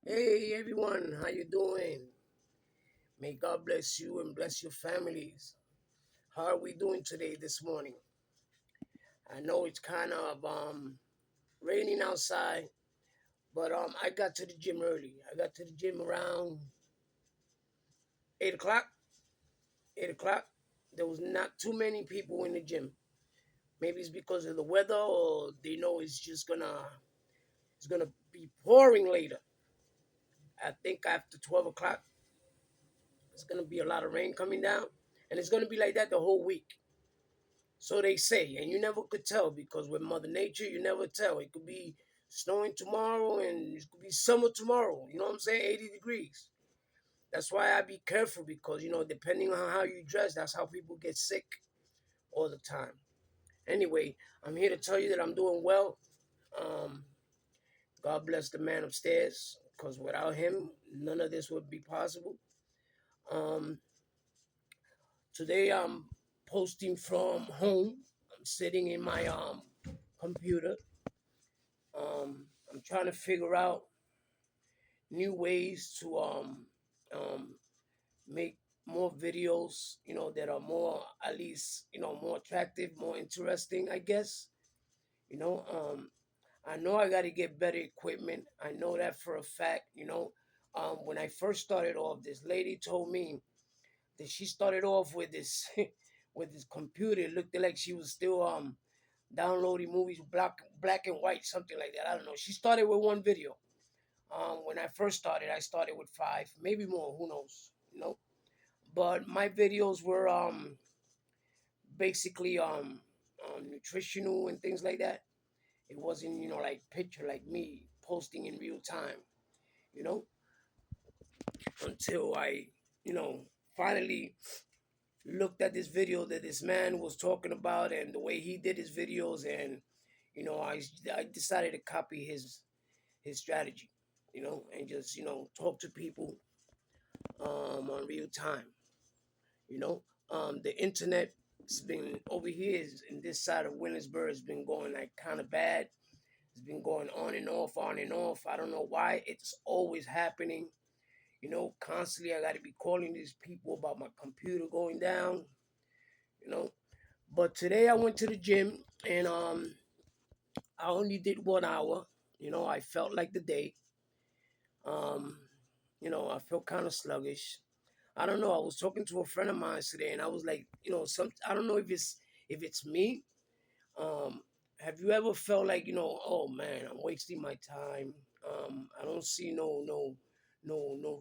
Hey everyone, how you doing? May God bless you and bless your families. How are we doing today this morning? I know it's kind of raining outside, but I got to the gym early. I got to the gym around 8 o'clock. 8 o'clock. There was not too many people in the gym. Maybe it's because of the weather, or they know it's gonna be pouring later. I think after 12 o'clock, it's gonna be a lot of rain coming down, and it's gonna be like that the whole week. So they say, and you never could tell because with Mother Nature, you never tell. It could be snowing tomorrow and it could be summer tomorrow. You know what I'm saying? 80 degrees. That's why I be careful because, depending on how you dress, that's how people get sick all the time. Anyway, I'm here to tell you that I'm doing well. Um, God bless the man upstairs because without him, none of this would be possible. Um, Today I'm posting from home. I'm sitting in my computer. I'm trying to figure out new ways to um, make more videos, that are more, at least, more attractive, more interesting, I guess. You know, um, I know I got to get better equipment. I know that for a fact. When I first started off, this lady told me that she started off with this with this computer. It looked like she was still downloading movies black and white, something like that. I don't know. She started with one video. When I started with five, maybe more. Who knows? But my videos were basically nutritional and things like that. It wasn't like picture like me posting in real time. You know, until I you know finally looked at this video that this man was talking about and the way he did his videos, and I decided to copy his strategy, and just talk to people on real time. You know, the internet has been over here in this side of Williamsburg has been going like kind of bad. It's been going on and off, on and off. I don't know why. It's always happening. Constantly I got to be calling these people about my computer going down. You know, but today I went to the gym and I only did 1 hour. I felt like the day. Um, I felt kind of sluggish. I don't know. I was talking to a friend of mine today, and I was like, I don't know if it's me. Um, have you ever felt like oh man, I'm wasting my time. I don't see no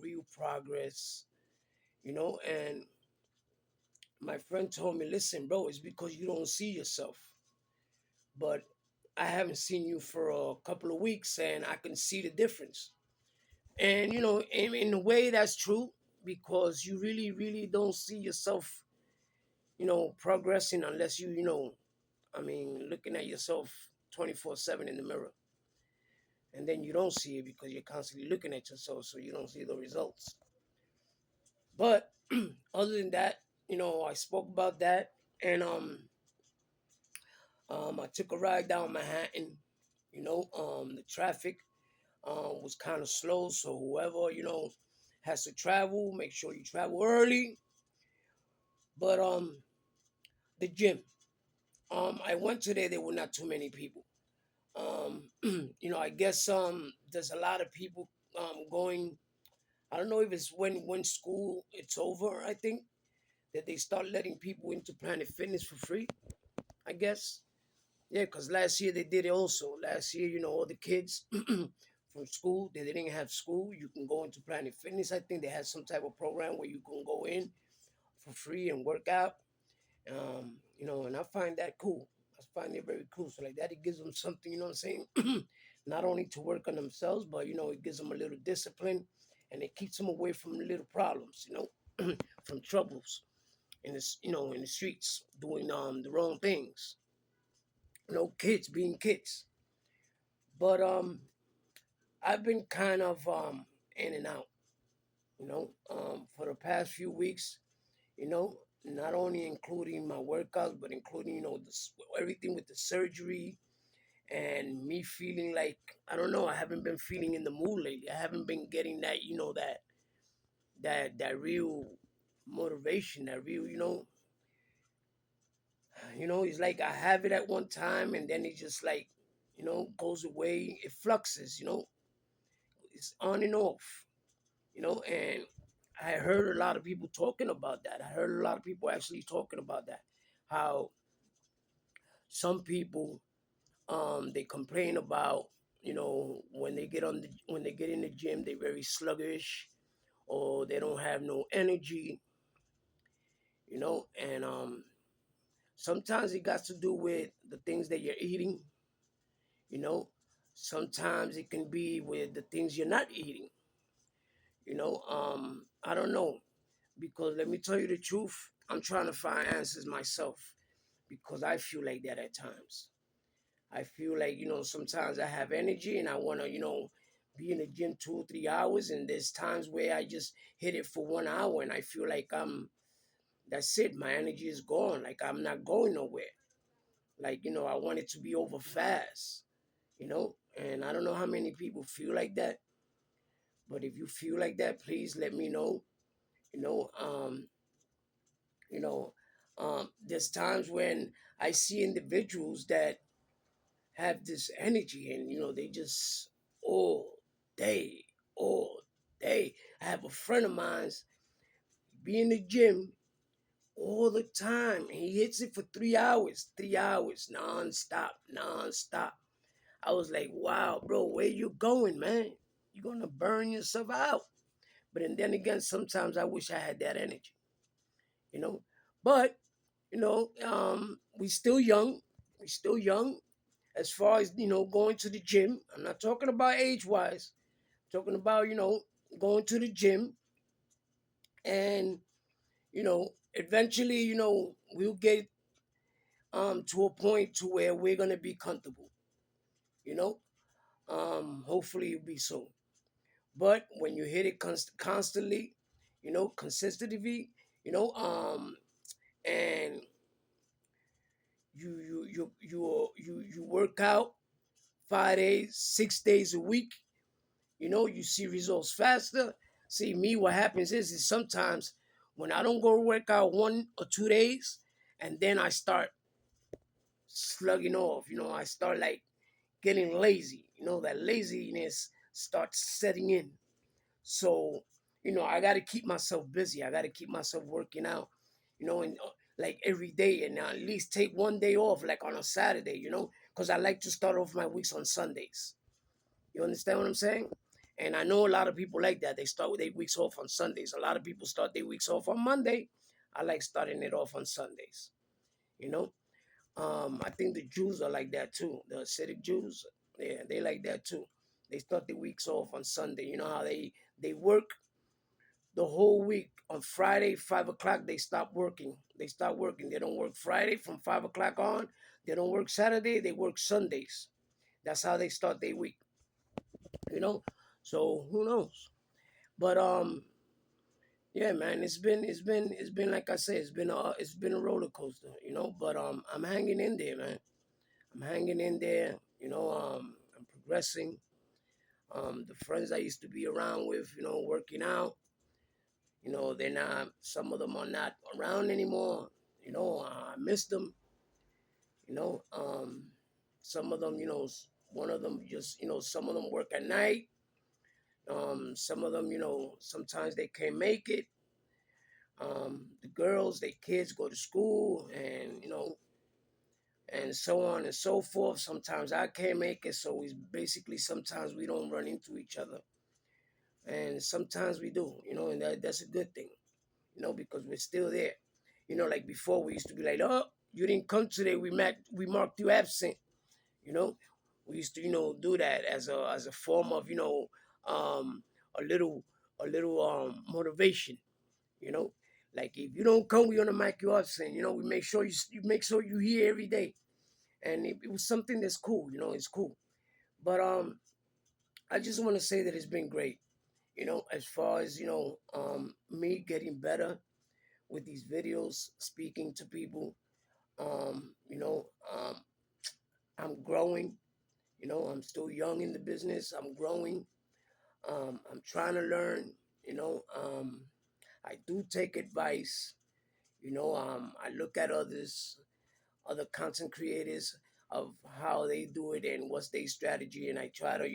real progress. And my friend told me, listen, bro, it's because you don't see yourself. But I haven't seen you for a couple of weeks, and I can see the difference. And in a way, that's true because you really, really don't see yourself, progressing unless looking at yourself 24/7 in the mirror. And then you don't see it because you're constantly looking at yourself, so you don't see the results. But other than that, I spoke about that, and I took a ride down Manhattan. The traffic was kind of slow, so whoever has to travel, make sure you travel early. But the gym, I went today. There were not too many people. I guess there's a lot of people going. I don't know if it's when school it's over. I think that they start letting people into Planet Fitness for free. I guess. Yeah, because last year they did it also. Last year, all the kids from school, they didn't have school. You can go into Planet Fitness. I think they had some type of program where you can go in for free and work out. And I find that cool. I find it very cool. So like that, it gives them something, you know what I'm saying? Not only to work on themselves, but it gives them a little discipline, and it keeps them away from little problems, from troubles in the streets, doing the wrong things. Kids being kids. But I've been kind of in and out, for the past few weeks, not only including my workouts, but including, everything with the surgery and me feeling like, I don't know, I haven't been feeling in the mood lately. I haven't been getting that, that real motivation, that real, it's like I have it at one time and then it just like, goes away. It fluxes, it's on and off, and I heard a lot of people talking about that. I heard a lot of people actually talking about that. How some people, they complain about, when they when they get in the gym, they're very sluggish, or they don't have no energy, and sometimes it got to do with the things that you're eating, you know. Sometimes it can be with the things you're not eating, I don't know, because let me tell you the truth, I'm trying to find answers myself, because I feel like that at times. I feel like, sometimes I have energy and I want to, be in the gym 2 or 3 hours. And there's times where I just hit it for 1 hour and I feel like that's it. My energy is gone. Like I'm not going nowhere. Like, I want it to be over fast, and I don't know how many people feel like that. But if you feel like that, please let me know. You know, um, you know, there's times when I see individuals that have this energy and they just all day, all day. I have a friend of mine's be in the gym all the time. He hits it for 3 hours, 3 hours, non-stop, non-stop. I was like, wow, bro, where you going, man? You're gonna burn yourself out. But and then again, sometimes I wish I had that energy, you know. But, we still young. We still young as far as going to the gym. I'm not talking about age wise. I'm talking about going to the gym, and eventually we'll get to a point to where we're gonna be comfortable. You know, hopefully it'll be soon. But when you hit it constantly, consistently, and you work out 5 days, 6 days a week, you see results faster. See, me, what happens is sometimes when I don't go work out 1 or 2 days, and then I start slugging off, I start like getting lazy, that laziness starts setting in. So, I got to keep myself busy. I got to keep myself working out, and like every day, and at least take one day off, like on a Saturday, because I like to start off my weeks on Sundays. You understand what I'm saying? And I know a lot of people like that. They start with their weeks off on Sundays. A lot of people start their weeks off on Monday. I like starting it off on Sundays. You know, I think the Jews are like that too. The Hasidic Jews, yeah, they like that too. They start the weeks off on Sunday. You know how they work the whole week. On Friday, 5 o'clock, they stop working. They start working. They don't work Friday from 5 o'clock on. They don't work Saturday. They work Sundays. That's how they start their week. You know, so who knows? But yeah, man, it's been like I said, it's been a roller coaster. But I'm hanging in there, man. I'm hanging in there. I'm progressing. The friends I used to be around with, working out, they're not. Some of them are not around anymore. I miss them. You know, some of them, one of them just, some of them work at night. Some of them, sometimes they can't make it. The girls, their kids go to school, and and so on and so forth. Sometimes I can't make it, so we basically sometimes we don't run into each other, and sometimes we do. And that's a good thing. Because we're still there. Like before, we used to be like, "Oh, you didn't come today. We marked you absent." You know, we used to do that as a form of um, a little motivation. You know, like if you don't come, we're gonna mark you absent. We make sure you make sure you here every day, and it was something that's cool. It's cool. But I just want to say that it's been great. As far as me getting better with these videos, speaking to people. Um, you know, um, I'm growing. I'm still young in the business. I'm growing. I'm trying to learn. I do take advice. I look at other content creators of how they do it and what's their strategy, and I try to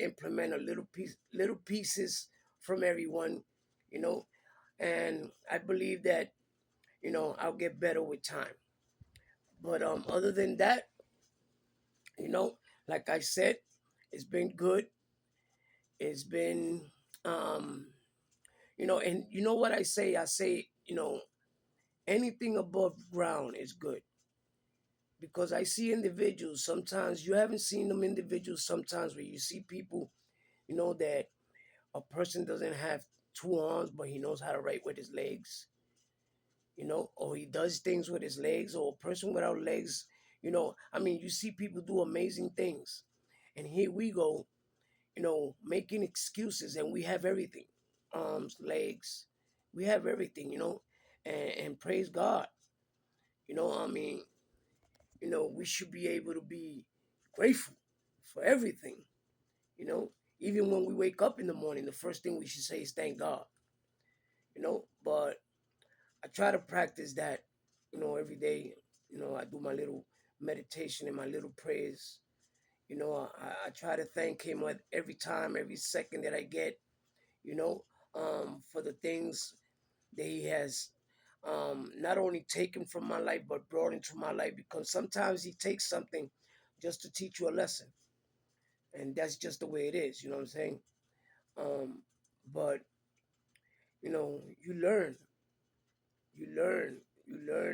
implement a little pieces from everyone, you know, and I believe that I'll get better with time. But other than that, you know, like I said, it's been good. It's been, um, and you know what I say? I say, anything above ground is good because I see individuals sometimes you haven't seen them individuals sometimes where you see people, that a person doesn't have two arms but he knows how to write with his legs, or he does things with his legs, or a person without legs, I mean, you see people do amazing things. And here we go, making excuses, and we have everything, arms, legs, we have everything, and praise God, I mean, we should be able to be grateful for everything, you know. Even when we wake up in the morning, the first thing we should say is thank God, But I try to practice that, every day. I do my little meditation and my little prayers. I try to thank Him at every time, every second that I get, you know, for the things that He has not only taken from my life, but brought into my life. Because sometimes He takes something just to teach you a lesson. And that's just the way it is, you know what I'm saying? Um, but, you learn, you learn,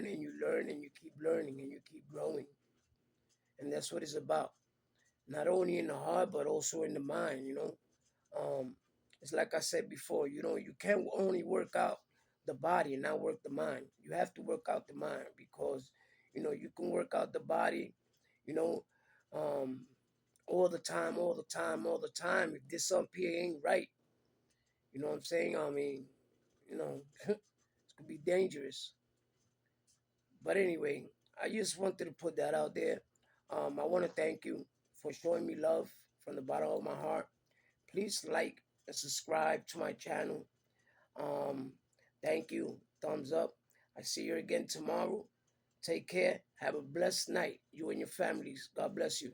and you learn, and you keep learning, and you keep growing. And that's what it's about. Not only in the heart, but also in the mind, Um, it's like I said before, you can't only work out the body and not work the mind. You have to work out the mind because, you can work out the body, you know, um, all the time, all the time, all the time. If this up here ain't right, you know what I'm saying? I mean, it could be dangerous. But anyway, I just wanted to put that out there. I want to thank you for showing me love from the bottom of my heart. Please like and subscribe to my channel. Um, Thank you. Thumbs up. I see you again tomorrow. Take care. Have a blessed night, you and your families. God bless you.